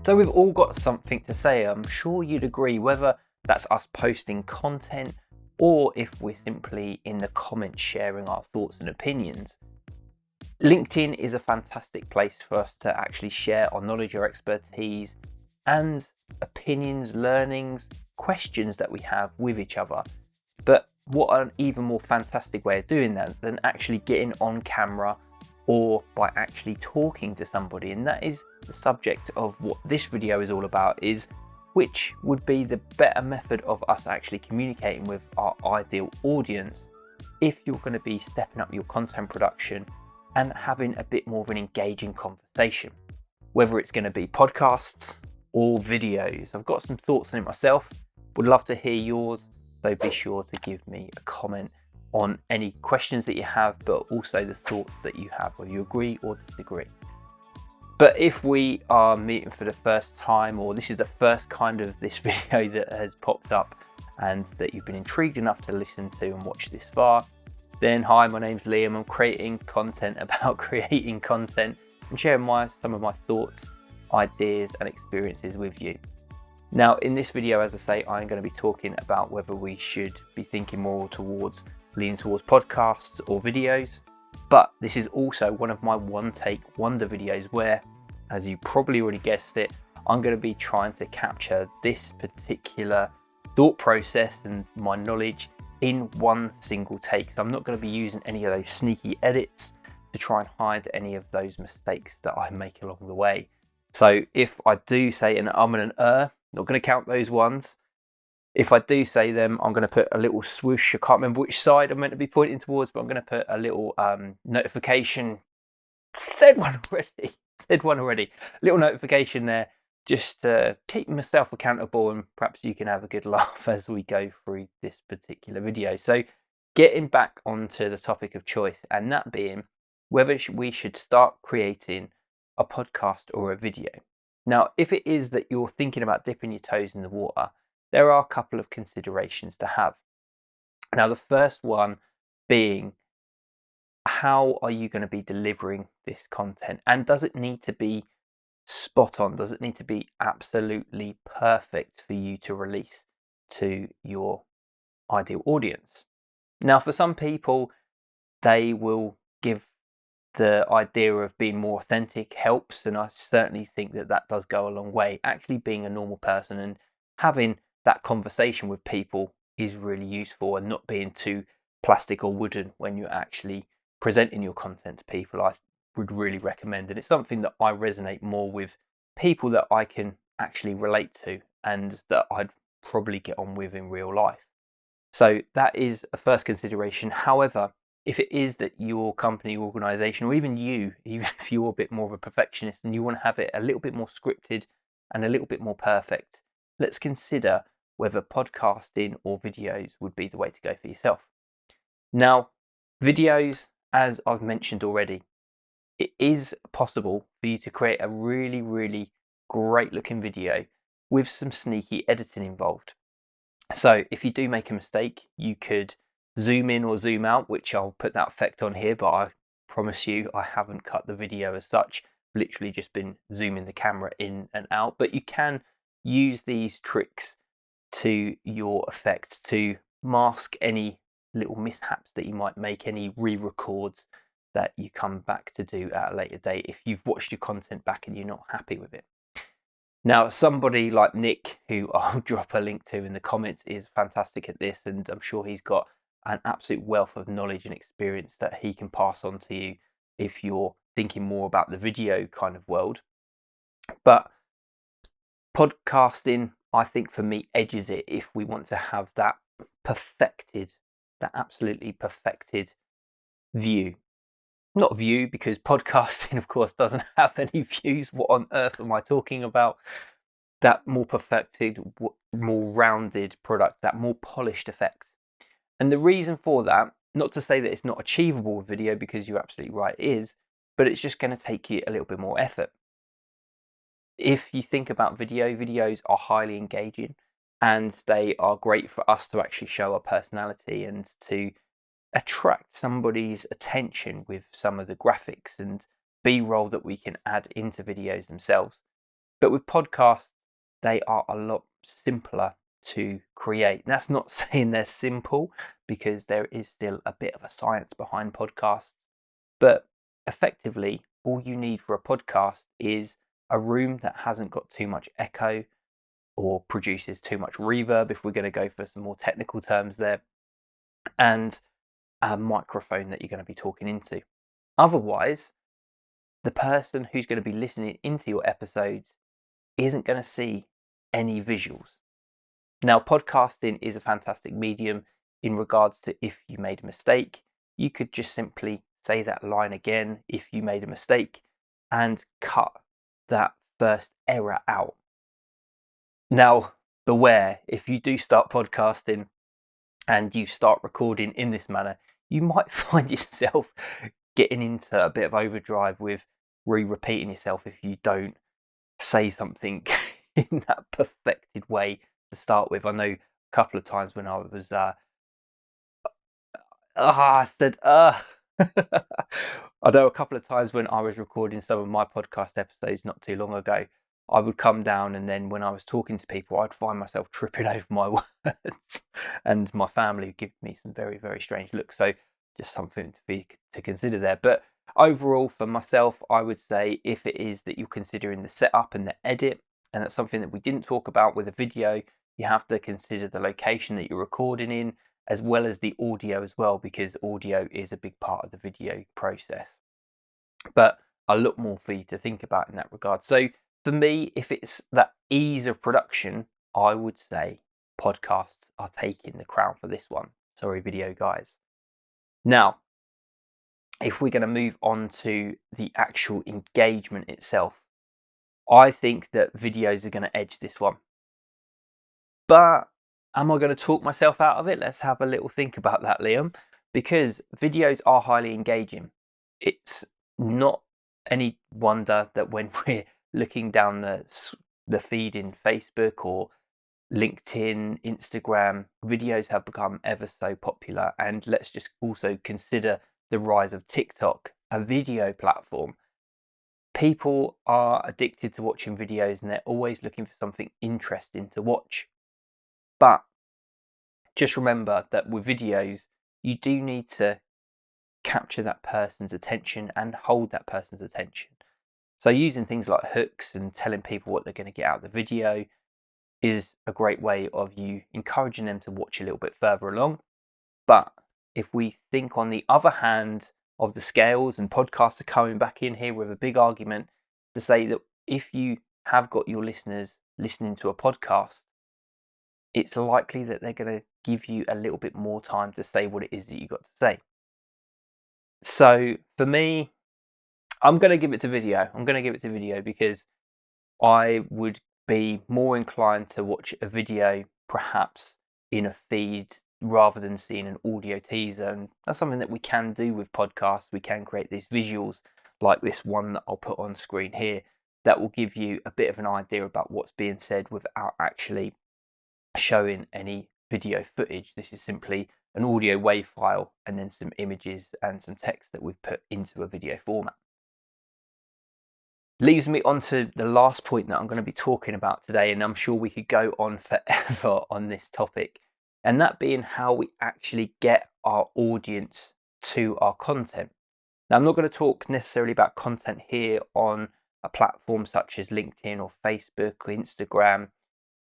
So we've all got something to say. I'm sure you'd agree, whether that's us posting content or if we're simply in the comments sharing our thoughts and opinions. LinkedIn is a fantastic place for us to actually share our knowledge, our expertise, and opinions, learnings, questions that we have with each other. But what an even more fantastic way of doing that than actually getting on camera or by actually talking to somebody. And that is the subject of what this video is all about, is which would be the better method of us actually communicating with our ideal audience if you're going to be stepping up your content production and having a bit more of an engaging conversation, whether it's going to be podcasts or videos. I've got some thoughts on it myself, would love to hear yours, so be sure to give me a comment on any questions that you have, but also the thoughts that you have, whether you agree or disagree. But if we are meeting for the first time, or this is the first kind of this video that has popped up and that you've been intrigued enough to listen to and watch this far, then hi, my name's Liam. I'm creating content about creating content and sharing some of my thoughts, ideas and experiences with you. Now in this video, as I say, I'm going to be talking about whether we should be thinking more towards leaning towards podcasts or videos. But this is also one of my one take wonder videos where, as you probably already guessed it, I'm going to be trying to capture this particular thought process and my knowledge in one single take. So I'm not going to be using any of those sneaky edits to try and hide any of those mistakes that I make along the way. So if I do say an and an not going to count those ones. If I do say them, I'm going to put a little swoosh. I can't remember which side I'm meant to be pointing towards, but I'm going to put a little notification. Said one already. Little notification there, just to keep myself accountable, and perhaps you can have a good laugh as we go through this particular video. So getting back onto the topic of choice, and that being whether we should start creating a podcast or a video. Now, if it is that you're thinking about dipping your toes in the water, there are a couple of considerations to have. Now, the first one being, how are you going to be delivering this content? And does it need to be spot on? Does it need to be absolutely perfect for you to release to your ideal audience? Now, for some people, they will give the idea of being more authentic helps, and I certainly think that that does go a long way. Actually being a normal person and having that conversation with people is really useful, and not being too plastic or wooden when you're actually presenting your content to people, I would really recommend. And it's something that I resonate more with people that I can actually relate to and that I'd probably get on with in real life. So that is a first consideration. However, if it is that your company, organization, or even if you're a bit more of a perfectionist and you want to have it a little bit more scripted and a little bit more perfect, let's consider whether podcasting or videos would be the way to go for yourself. Now, videos, as I've mentioned already, it is possible for you to create a really, really great looking video with some sneaky editing involved. So if you do make a mistake, you could zoom in or zoom out, which I'll put that effect on here, but I promise you I haven't cut the video as such. Literally just been zooming the camera in and out. But you can use these tricks to your effects to mask any little mishaps that you might make, any re-records that you come back to do at a later date if you've watched your content back and you're not happy with it. Now, somebody like Nick, who I'll drop a link to in the comments, is fantastic at this, and I'm sure he's got an absolute wealth of knowledge and experience that he can pass on to you if you're thinking more about the video kind of world. But podcasting, I think for me, edges it if we want to have that perfected, that absolutely perfected view. Not view, because podcasting, of course, doesn't have any views. What on earth am I talking about? That more perfected, more rounded product, that more polished effect. And the reason for that, not to say that it's not achievable with video, because you're absolutely right, it is, but it's just going to take you a little bit more effort. If you think about videos are highly engaging, and they are great for us to actually show our personality and to attract somebody's attention with some of the graphics and B-roll that we can add into videos themselves. But with podcasts, they are a lot simpler to create. And that's not saying they're simple, because there is still a bit of a science behind podcasts. But effectively, all you need for a podcast is a room that hasn't got too much echo or produces too much reverb, if we're going to go for some more technical terms there, and a microphone that you're going to be talking into. Otherwise, the person who's going to be listening into your episodes isn't going to see any visuals. Now, podcasting is a fantastic medium in regards to if you made a mistake, you could just simply say that line again if you made a mistake and cut that first error out. Now, beware, if you do start podcasting and you start recording in this manner, you might find yourself getting into a bit of overdrive with repeating yourself if you don't say something in that perfected way to start with. I know a couple of times when I was I said I know a couple of times when I was recording some of my podcast episodes not too long ago, I would come down, and then when I was talking to people, I'd find myself tripping over my words, and my family would give me some very, very strange looks. So just something to consider there. But overall, for myself, I would say if it is that you're considering the setup and the edit, and that's something that we didn't talk about with a video, you have to consider the location that you're recording in, as well as the audio as well, because audio is a big part of the video process. But a lot more for you to think about in that regard. So for me, if it's that ease of production, I would say podcasts are taking the crown for this one. Sorry, video guys. Now, if we're going to move on to the actual engagement itself, I think that videos are going to edge this one. But am I going to talk myself out of it? Let's have a little think about that, Liam, because videos are highly engaging. It's not any wonder that when we're looking down the feed in Facebook or LinkedIn, Instagram, videos have become ever so popular. And let's just also consider the rise of TikTok, a video platform. People are addicted to watching videos, and they're always looking for something interesting to watch. But just remember that with videos, you do need to capture that person's attention and hold that person's attention. So using things like hooks and telling people what they're going to get out of the video is a great way of you encouraging them to watch a little bit further along. But if we think on the other hand of the scales, and podcasts are coming back in here with a big argument to say that if you have got your listeners listening to a podcast, it's likely that they're going to give you a little bit more time to say what it is that you got to say. So for me, I'm going to give it to video. I'm going to give it to video because I would be more inclined to watch a video perhaps in a feed rather than seeing an audio teaser. And that's something that we can do with podcasts. We can create these visuals like this one that I'll put on screen here that will give you a bit of an idea about what's being said without actually showing any video footage. This is simply an audio WAV file and then some images and some text that we've put into a video format. Leaves me on to the last point that I'm going to be talking about today, and I'm sure we could go on forever on this topic, and that being how we actually get our audience to our content. Now, I'm not going to talk necessarily about content here on a platform such as LinkedIn or Facebook or Instagram.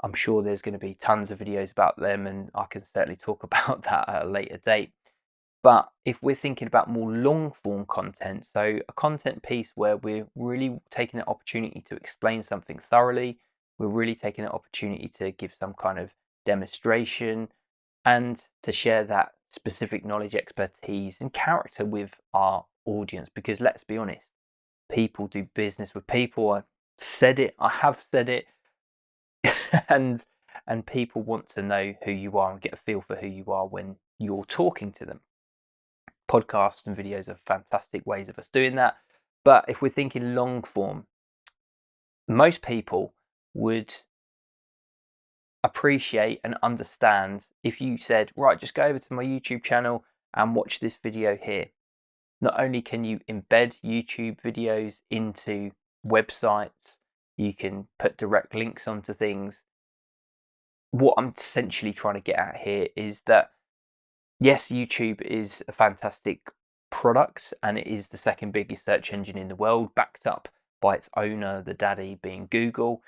I'm sure there's going to be tons of videos about them, and I can certainly talk about that at a later date. But if we're thinking about more long form content, so a content piece where we're really taking the opportunity to explain something thoroughly, we're really taking the opportunity to give some kind of demonstration and to share that specific knowledge, expertise, and character with our audience. Because let's be honest, people do business with people. I have said it. and people want to know who you are and get a feel for who you are when you're talking to them. Podcasts and videos are fantastic ways of us doing that. But if we're thinking long form, most people would appreciate and understand if you said, right, just go over to my YouTube channel and watch this video here. Not only can you embed YouTube videos into websites You can put direct links onto things. What I'm essentially trying to get at here is that, yes, YouTube is a fantastic product, and it is the second biggest search engine in the world, backed up by its owner, the daddy being Google.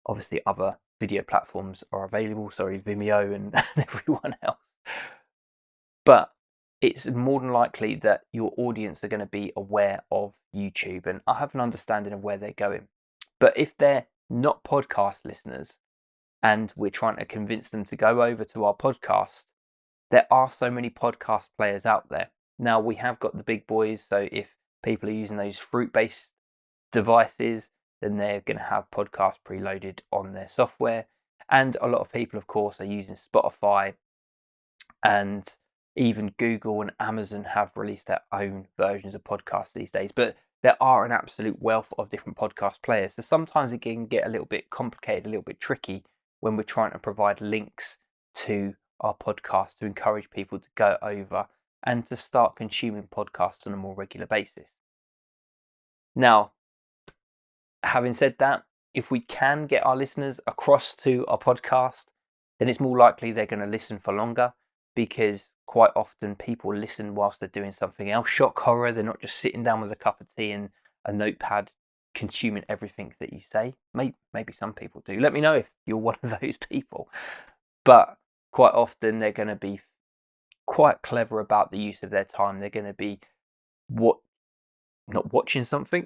Obviously, other video platforms are available, Vimeo and everyone else. But it's more than likely that your audience are going to be aware of YouTube, and I have an understanding of where they're going. But if they're not podcast listeners and we're trying to convince them to go over to our podcast, there are so many podcast players out there. Now, we have got the big boys, so if people are using those fruit-based devices, then they're going to have podcasts preloaded on their software. And a lot of people, of course, are using Spotify, and even Google and Amazon have released their own versions of podcasts these days. But there are an absolute wealth of different podcast players. So sometimes it can get a little bit complicated, a little bit tricky when we're trying to provide links to our podcast to encourage people to go over and to start consuming podcasts on a more regular basis. Now, having said that, if we can get our listeners across to our podcast, then it's more likely they're going to listen for longer, because quite often people listen whilst they're doing something else. Shock horror, they're not just sitting down with a cup of tea and a notepad consuming everything that you say. Maybe some people do. Let me know if you're one of those people. But quite often they're going to be quite clever about the use of their time. They're going to be not watching something.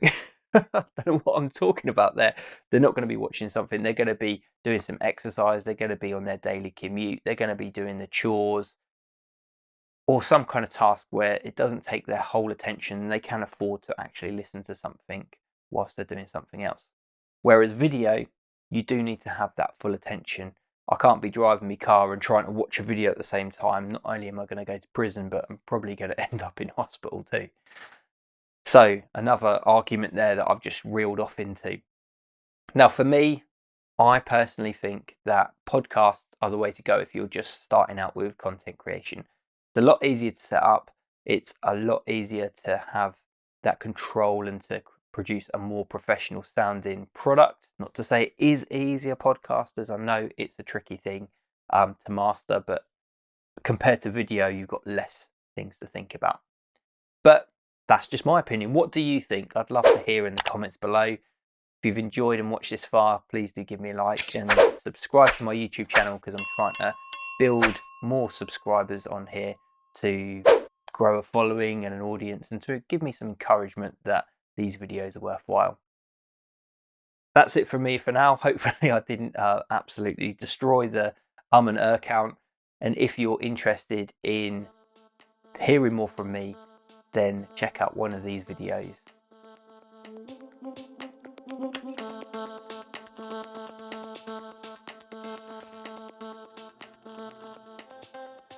I don't know what I'm talking about there. They're not going to be watching something. They're going to be doing some exercise. They're going to be on their daily commute. They're going to be doing the chores or some kind of task where it doesn't take their whole attention, and they can afford to actually listen to something whilst they're doing something else. Whereas video, you do need to have that full attention. I can't be driving my car and trying to watch a video at the same time. Not only am I going to go to prison, but I'm probably going to end up in hospital too. So another argument there that I've just reeled off into. Now, for me, I personally think that podcasts are the way to go if you're just starting out with content creation. It's a lot easier to set up. It's a lot easier to have that control and to produce a more professional sounding product. Not to say it is easier, podcasters. I know it's a tricky thing to master, but compared to video, you've got less things to think about. But that's just my opinion. What do you think? I'd love to hear in the comments below. If you've enjoyed and watched this far, please do give me a like and subscribe to my YouTube channel, because I'm trying to build more subscribers on here to grow a following and an audience, and to give me some encouragement that these videos are worthwhile. That's it from me for now. Hopefully I didn't absolutely destroy the and count. And if you're interested in hearing more from me, then check out one of these videos